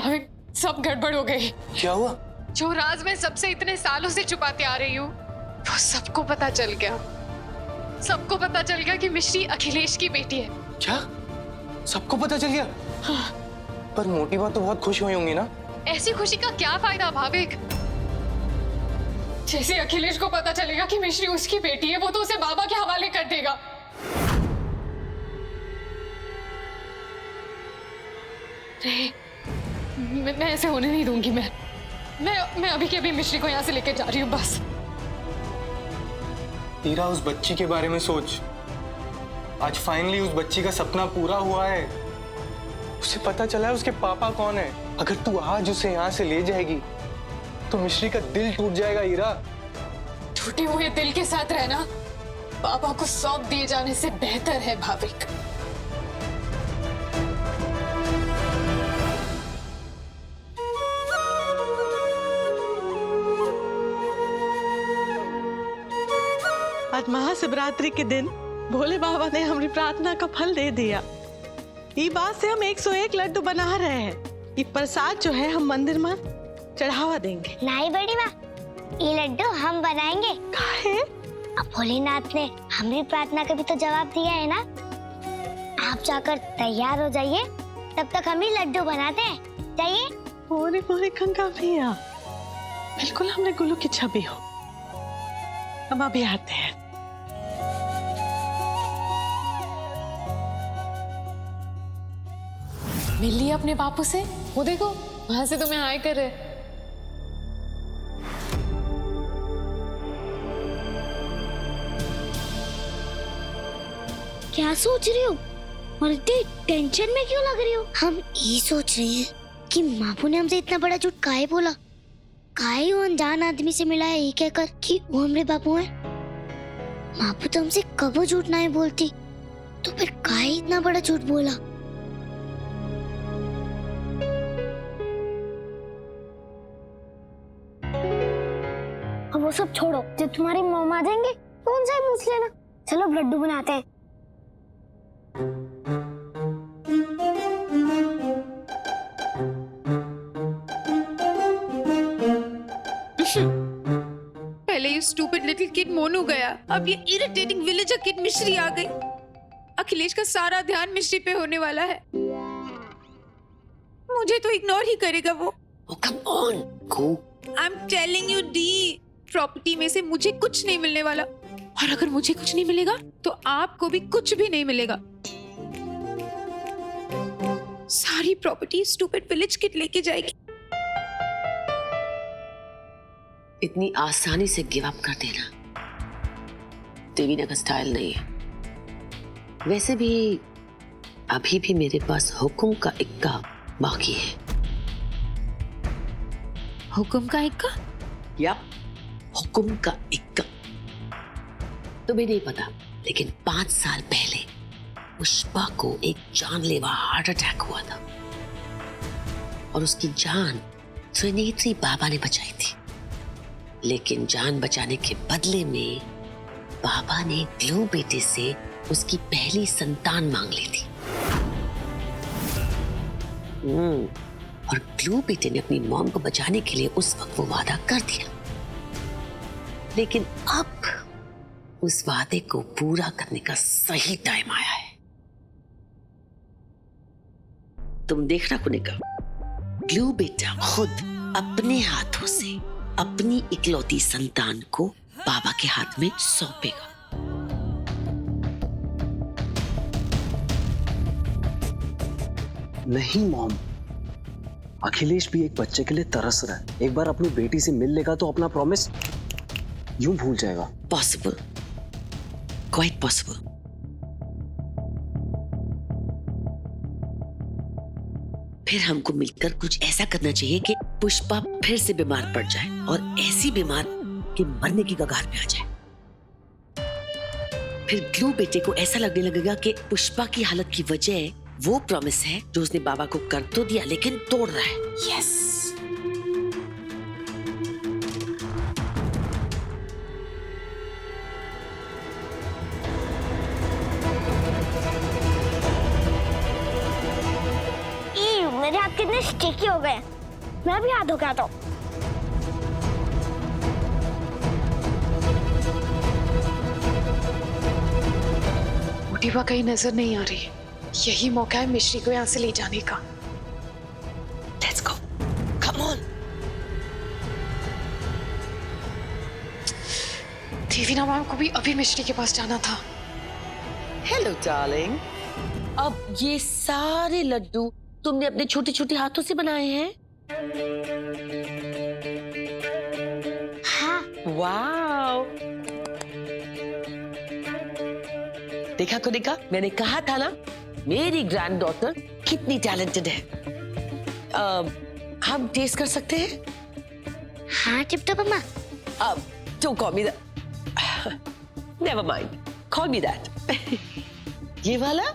भाविक, सब गड़बड़ हो गई। क्या हुआ? जो राज मैं सबसे इतने सालों से छुपाते आ रही हूँ, वो सबको पता चल गया। सबको पता चल गया कि मिश्री अखिलेश की बेटी है। क्या? सबको पता चल गया? हाँ। पर मोटी बात तो बहुत खुश हुई होंगी ना? ऐसी खुशी का क्या फायदा भाविक? जैसे अखिलेश को पता चलेगा कि मिश्री उसकी बेटी है, वो तो उसे बाबा के हवाले कर देगा। नहीं, मैं ऐसे होने नहीं दूंगी। मैं अभी के अभी मिश्री को यहाँ से लेकर जा रही हूँ बस। हीरा, उस बच्ची के बारे में सोच। आज फाइनली उस बच्ची का सपना पूरा हुआ है। उसे पता चला है उसके पापा कौन है। अगर तू आज उसे यहाँ से ले जाएगी तो मिश्री का दिल टूट जाएगा हीरा। टूटे हुए दिल के साथ रहना पापा को सौंप दिए जाने से बेहतर है भाविक। आज महाशिवरात्रि के दिन भोले बाबा ने हमारी प्रार्थना का फल दे दिया। ये बात से हम 101 लड्डू बना रहे हैं। ये प्रसाद जो है हम मंदिर में चढ़ावा देंगे। नहीं बड़ी माँ, ये लड्डू हम बनाएंगे। काहे? अब भोलेनाथ ने हमारी प्रार्थना का भी तो जवाब दिया है ना। आप जाकर तैयार हो जाइए, तब तक हम ही लड्डू बनाते हैं। जाइए। पूरी पूरी गंगा भैया, बिल्कुल हमने गुरु की छवि हो। हम अभी आते हैं। मिल लिया अपने बापू से? वो देखो वहां से तुम्हें हाय कर रहे। क्या सोच रही हो और इतनी टेंशन में क्यों लग रही हो? हम ये सोच रहे हैं कि मापू ने हमसे इतना बड़ा झूठ काहे बोला। काहे वो अनजान आदमी से मिला है ये कहकर कि वो हमारे बापू हैं। मापू तो हमसे कबो झूठ नहीं बोलती, तो फिर काहे इतना बड़ा झूठ बोला? अब वो सब छोड़ो, जब तुम्हारी मॉम आ जाएंगे तो उनसे ही पूछ लेना। चलो लड्डू बनाते हैं। पहले ये स्टूपिड लिटिल किड मोनू गया, अब ये इरिटेटिंग विलेजर किड मिश्री आ गई। अखिलेश का सारा ध्यान मिश्री पे होने वाला है। मुझे तो इग्नोर ही करेगा वो। Oh, come on, go. I'm telling you, D, property में से मुझे कुछ नहीं मिलने वाला, और अगर मुझे कुछ नहीं मिलेगा तो आपको भी कुछ भी नहीं मिलेगा। सारी प्रॉपर्टी स्टूपिड विलेज किड लेके जाएगी। इतनी आसानी से गिव अप कर देना देवीना का स्टाइल नहीं है। वैसे भी अभी भी मेरे पास हुक्म का इक्का बाकी है। हुक्म का इक्का? या हुक्म का इक्का। तुम्हें नहीं पता, लेकिन 5 साल पहले पुष्पा को एक जानलेवा हार्ट अटैक हुआ था और उसकी जान त्रिनेत्री बाबा ने बचाई थी। लेकिन जान बचाने के बदले में बाबा ने ग्लू बेटे से उसकी पहली संतान मांग ली थी। और ग्लू बेटे ने अपनी मॉम को बचाने के लिए उस वक्त वो वादा कर दिया। लेकिन अब उस वादे को पूरा करने का सही टाइम आया है। तुम देखना कुनिका, ग्लू बेटा खुद अपने हाथों से अपनी इकलौती संतान को बाबा के हाथ में सौंपेगा। नहीं मॉम, अखिलेश भी एक बच्चे के लिए तरस रहा है। एक बार अपनी बेटी से मिल लेगा तो अपना प्रॉमिस यूं भूल जाएगा। Possible, quite possible. फिर हमको मिलकर कुछ ऐसा करना चाहिए कि पुष्पा फिर से बीमार पड़ जाए और ऐसी बीमार कि मरने की कगार पे आ जाए। फिर ग्लू बेटे को ऐसा लगने लगेगा कि पुष्पा की हालत की वजह वो प्रॉमिस है जो उसने बाबा को कर तो दिया लेकिन तोड़ रहा है। यस। मेरे हाथ कितने स्टिकी हो गए। मैं भी हाथ धो के आता हूँ। मोटिवा कहीं नजर नहीं आ रही। यही मौका है मिश्री को यहाँ से ले जाने का। Let's go, come on. Devina ma'am को भी अभी मिश्री के पास जाना था। हेलो डार्लिंग, अब ये सारे लड्डू तुमने अपने छोटे छोटे हाथों से बनाए हैं? हाँ। वाओ, देखा को देखा, मैंने कहा था ना मेरी ग्रैंड डॉटर कितनी टैलेंटेड है। हम टेस्ट कर सकते हैं? हाँ टिप-टॉप अम्मा। Don't call me that. Never mind. Call me that. ये वाला?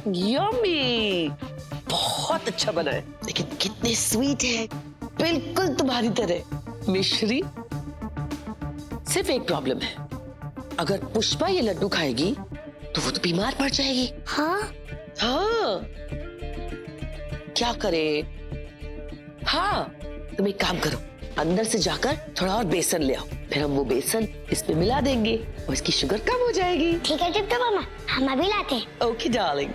यम्मी, बहुत अच्छा बना है, लेकिन कितने स्वीट है, बिल्कुल तुम्हारी तरह। मिश्री, सिर्फ एक प्रॉब्लम है, अगर पुष्पा ये लड्डू खाएगी तो वो तो बीमार पड़ जाएगी। हाँ? हाँ, क्या करे? हाँ, तुम एक काम करो, अंदर से जाकर थोड़ा और बेसन ले आओ, फिर हम वो बेसन इसमें मिला देंगे और इसकी शुगर कम हो जाएगी। ठीक है टिप-टॉप अम्मा, हम अभी लाते हैं। Okay darling.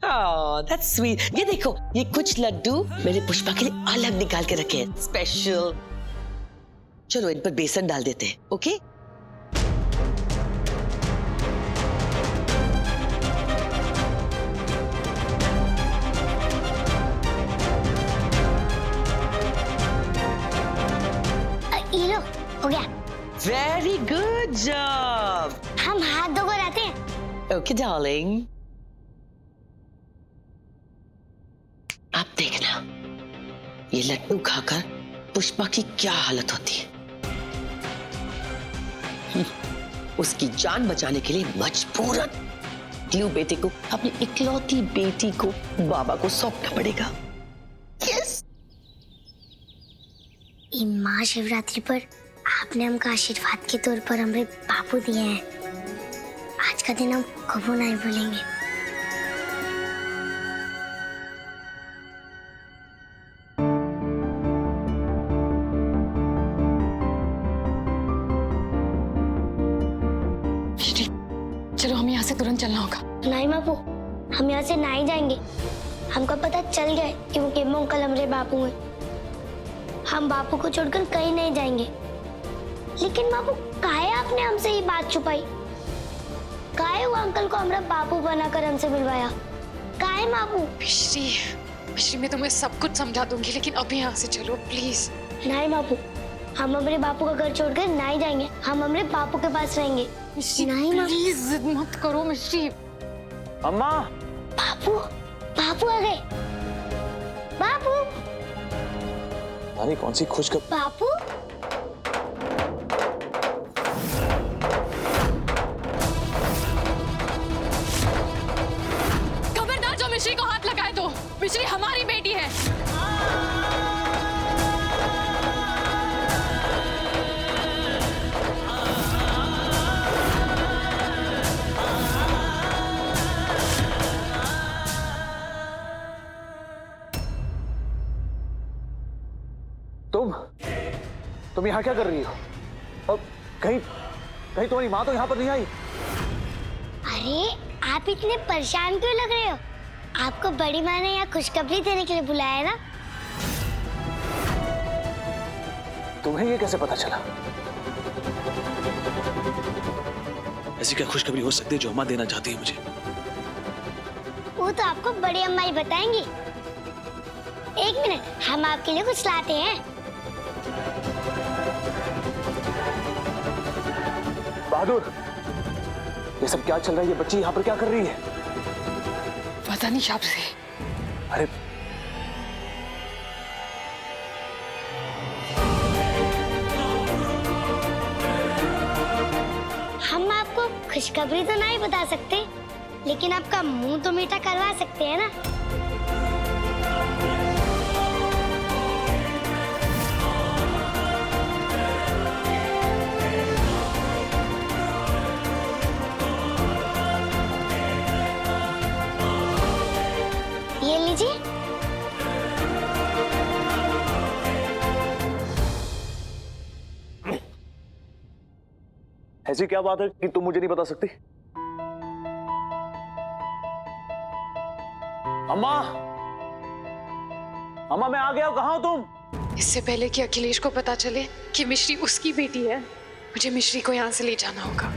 Oh, that's sweet. ये देखो, ये कुछ लड्डू मैंने पुष्पा के लिए अलग निकाल के रखे हैं, स्पेशल। चलो इन पर बेसन डाल देते हैं, ओके? ये लो, हो गया। Very good job. हम हाथ धोकर आते हैं। Okay darling. आप देखना, ये लड्डू खाकर पुष्पा की क्या हालत होती है। उसकी जान बचाने के लिए मजबूरन क्लू बेटे को, अपनी इकलौती बेटी को बाबा को सौंपना पड़ेगा। यस। ये महाशिवरात्रि पर आपने हमको आशीर्वाद के तौर पर हमारे बापू दिए हैं। आज का दिन हम कबो नहीं भूलेंगे। चलो हम यहाँ से तुरंत चलना होगा। नहीं बापू, हम यहाँ से नहीं जाएंगे। हमको पता चल गया है कि वो केमो अंकल हमारे बापू हैं। हम बापू को छोड़कर कहीं नहीं जाएंगे। लेकिन बापू, काहे आपने हमसे ये बात छुपाई? काहे वो अंकल को हमारा बापू बनाकर हमसे मिलवाया? काहे बापू? मिश्री मैं तुम्हें सब कुछ समझा दूंगी, लेकिन अभी यहाँ से चलो प्लीज। नहीं बापू, हम हमारे बापू का घर छोड़कर नहीं जाएंगे। हम हमारे बापू के पास रहेंगे। नहीं माँ, प्लीज जिद मत करो मिश्री। अम्मा, बापू, बापू आ गए। बापू, अरे कौन सी खुशखबरी? बापू, खबरदार जो मिश्री को हाथ लगाए तो। मिश्री हमारी बेटी है। तुम यहाँ क्या कर रही हो? और कहीं तुम्हारी माँ तो यहाँ पर नहीं आई? अरे आप इतने परेशान क्यों लग रहे हो? आपको बड़ी माँ ने यहाँ खुशखबरी देने के लिए बुलाया है ना? तुम्हें ये कैसे पता चला? ऐसी क्या खुशखबरी हो सकती है जो अम्मा देना चाहती है मुझे? वो तो आपको बड़ी अम्मा ही बताएंगी। एक मिनट, हम आपके लिए कुछ लाते हैं। बहादुर, ये सब क्या चल रहा है? ये बच्ची यहाँ पर क्या कर रही है? पता नहीं शाप से। अरे हम आपको खुशखबरी तो नहीं बता सकते, लेकिन आपका मुंह तो मीठा करवा सकते हैं ना। ये लीजिए। ऐसी क्या बात है कि तुम मुझे नहीं बता सकती? अम्मा, अम्मा मैं आ गया, कहाँ हो तुम? इससे पहले कि अखिलेश को पता चले कि मिश्री उसकी बेटी है, मुझे मिश्री को यहाँ से ले जाना होगा।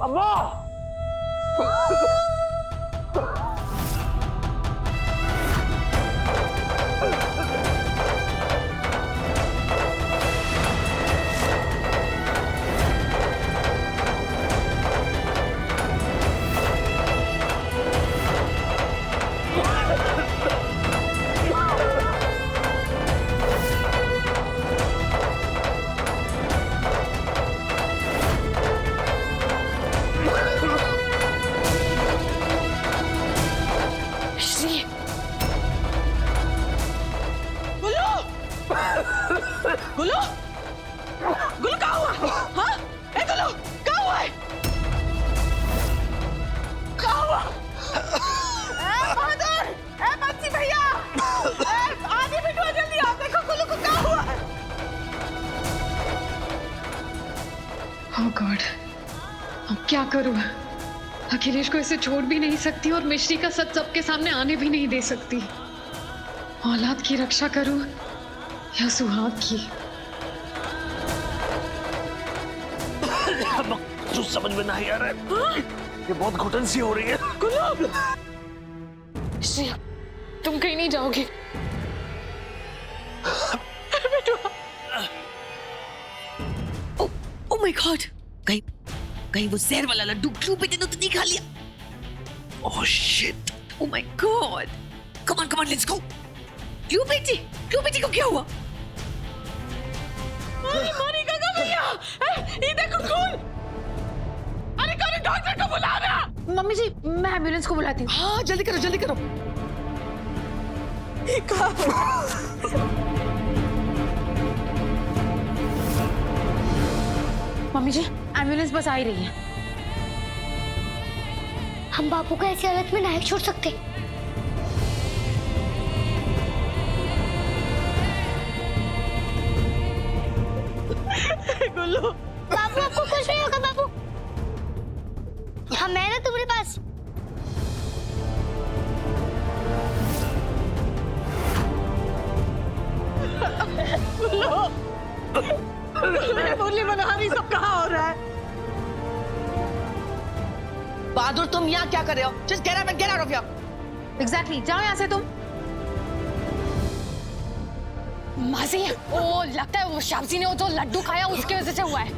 अम्मा! गुल्लू, गुल्लू क्या हुआ? हाँ? ए गुल्लू, क्या हुआ है? क्या हुआ? ए बहादुर, ए बंसी भैया, आगे बिठो जल्दी, आप देखो गुल्लू को क्या हुआ है? ओह गॉड, अब क्या करूं? अखिलेश को ऐसे छोड़ भी नहीं सकती और मिश्री का सच सबके सामने आने भी नहीं दे सकती। औलाद की रक्षा करूं या सुहाग की? जो समझ में नहीं आ रहा है, ये बहुत घुटन सी हो रही है। गुल्लू, मिश्री, तुम कहीं नहीं जाओगी। ओह माय गॉड, कहीं वो जहर वाला लड्डू क्यों बेटे ने तो नहीं खा लिया? Oh shit, oh my God, come on let's go. क्यों बेटी को क्या हुआ? मारी गंगा भैया, ये देखो खून। अरे कौन डॉक्टर को बुला रहा? मम्मी जी, मैं एम्बुलेंस को बुलाती हूँ। हाँ जल्दी करो। मम्मी जी, एम्बुलेंस बस आ ही रही है। हम बापू को ऐसी हालत में नहीं छोड़ सकते। गुल्लू, बाबू आपको कुछ नहीं होगा बाबू। हम है ना तुम्हारे पास। मेरे मुरली मनोहरी सब कहाँ हो रहा है? बहादुर तुम यहाँ क्या कर रहे हो? Just get up and get out of here. Exactly, जाओ यहाँ से तुम। मासी, वो लगता है वो शाबजी ने वो जो लड्डू खाया उसकी वजह से हुआ है।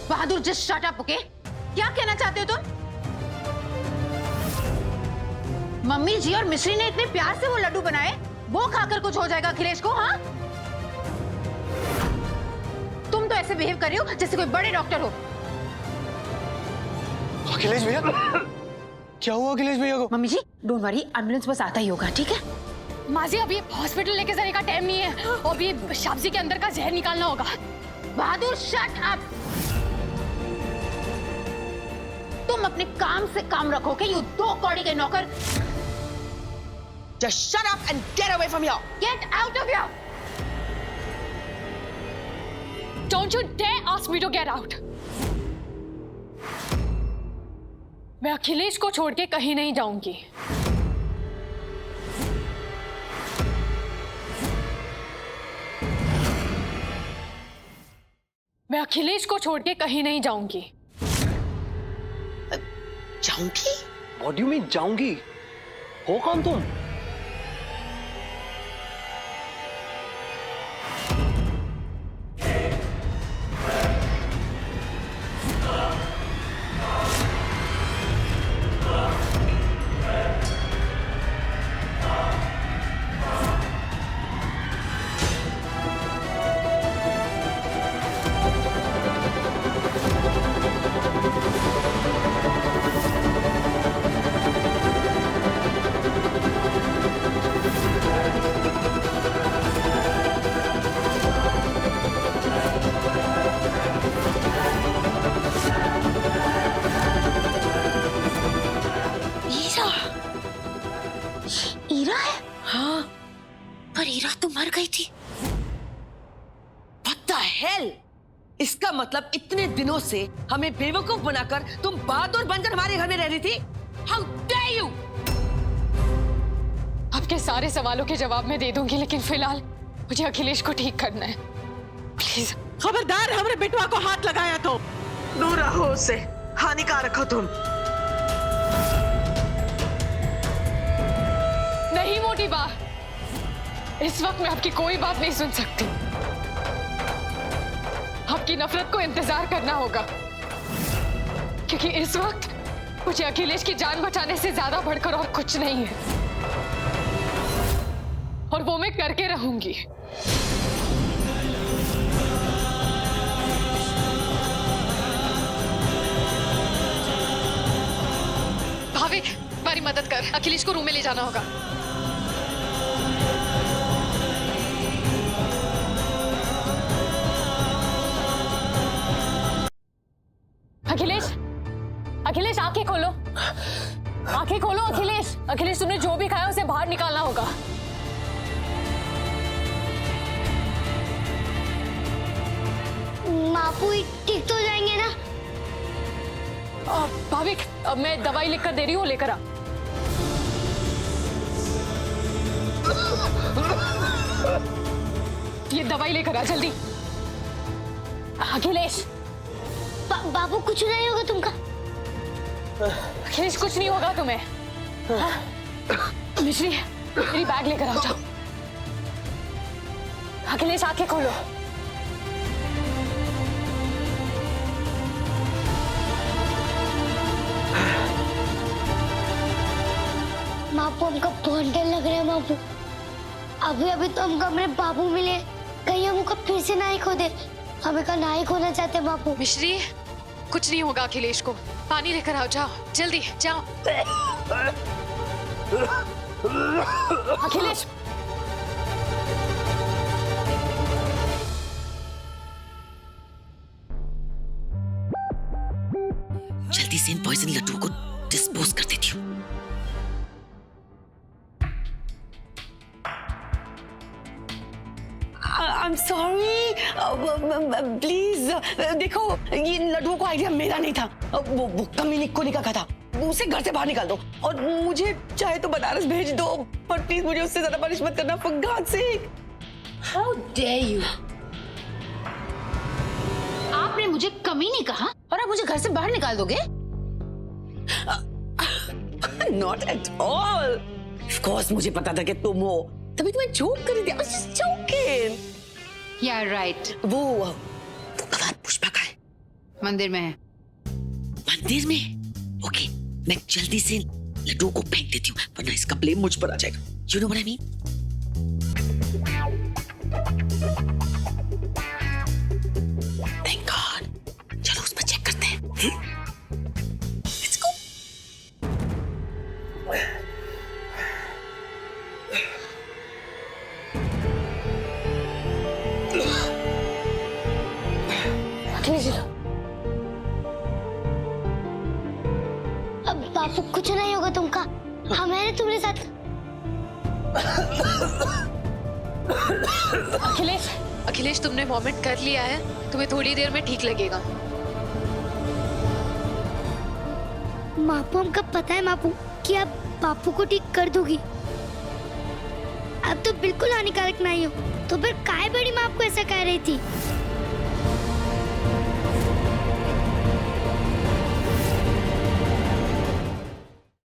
बहादुर जस्ट शट अप, ओके? क्या कहना चाहते हो तुम? मम्मी जी और मिश्री ने इतने प्यार से वो लड्डू बनाए, वो खाकर कुछ हो जाएगा अखिलेश को? हाँ, तुम तो ऐसे बिहेव कर रही हो जैसे कोई बड़े डॉक्टर हो। अखिलेश भैया, क्या हुआ अखिलेश भैया को? Mummy ji don't worry, ambulance बस आता ही होगा, ठीक है? मासी, अभी हॉस्पिटल लेके जाने का टाइम नहीं है, और अभी शाबजी के अंदर का जहर निकालना होगा। बहादुर शट अप, तुम अपने काम से काम रखोगे। यू दो कौड़ी के नौकर। Just shut up and get away from here. Get out of here. Don't you dare ask me to get out. मैं अखिलेश को छोड़ के कहीं नहीं जाऊंगी। मैं अखिलेश को छोड़ के कहीं नहीं जाऊंगी। जाऊंगी? What do you mean जाऊंगी? हो कौन तुम? ईरा है? हाँ, पर ईरा तो मर गई थी। What the hell? इसका मतलब इतने दिनों से हमें बेवकूफ बनाकर तुम बहादुर बनकर हमारे घर में रह रही थी? How dare you? आपके सारे सवालों के जवाब मैं दे दूंगी, लेकिन फिलहाल मुझे अखिलेश को ठीक करना है। प्लीज। खबरदार हमरे बेटवा को हाथ लगाया तो दूर रहो उससे, हानिकारक हो तुम। नहीं मोटी बा, इस वक्त मैं आपकी कोई बात नहीं सुन सकती। आपकी नफरत को इंतजार करना होगा, क्योंकि इस वक्त मुझे अखिलेश की जान बचाने से ज्यादा बढ़कर और कुछ नहीं है, और वो मैं करके रहूंगी। भाविक, हमारी मदद कर, अखिलेश को रूम में ले जाना होगा। अखिलेश, अखिलेश आंखें खोलो, आंखें खोलो अखिलेश। अखिलेश, तुमने जो भी खाया उसे बाहर निकालना होगा। मापू ठीक तो हो जाएंगे ना? भाविक, अब मैं दवाई लिखकर दे रही हूँ, लेकर आ। ये दवाई लेकर आ जल्दी। अखिलेश। बाबू कुछ नहीं होगा तुमका? अखिलेश, कुछ नहीं होगा तुम्हें। मिश्री, मेरी बैग लेकर आओ, जाओ। अखिलेश, आंखें खोलो। मापू, हमका बहुत डर लग रहा है मापू। अभी अभी तो हमको हमारे बाबू मिले, कहीं हमको फिर से ना ही खो दे। हमें का ना ही खोना चाहते बापू। मिश्री, कुछ नहीं होगा अखिलेश को। पानी लेकर आओ, जाओ जल्दी जाओ। अखिलेश, जल्दी से इन पॉइजन लड्डू को डिस्पोज कर देती हूँ। I'm sorry, प्लीज देखो, ये लड्डुओं को आइडिया मेरा नहीं था। वो कमीनी को निकाला था, उसे घर से बाहर निकाल दो, और मुझे चाहे तो बनारस भेज दो, पर प्लीज मुझे उससे ज्यादा पनिश मत करना, for God's sake। How dare you? आपने मुझे कमी नहीं कहा और आप मुझे घर से बाहर निकाल दोगे? Not at all. Of course मुझे पता था कि तुम हो, तभी तुम्हें जोक कर रही थी। I was just joking. Yeah, right. वो कबाब पुष्पा का है, मंदिर में है। मंदिर में? ओके, मैं जल्दी से लड्डू को फेंक देती हूँ, वरना इसका ब्लेम मुझ पर आ जाएगा। You know what I mean? Thank God. चलो उस पर चेक करते हैं। Let's go. अखिलेश, अब बापू कुछ नहीं होगा तुमका, हम हैं तुम्हारे साथ। अखिलेश, अखिलेश, तुमने वॉमिट कर लिया है, तुम्हें थोड़ी देर में ठीक लगेगा। मापू, हमको पता है मापू कि आप पापू को ठीक कर दोगी। अब तो बिल्कुल हानिकारक नहीं हो, तो फिर काय बड़ी माँ आपको ऐसा कह रही थी?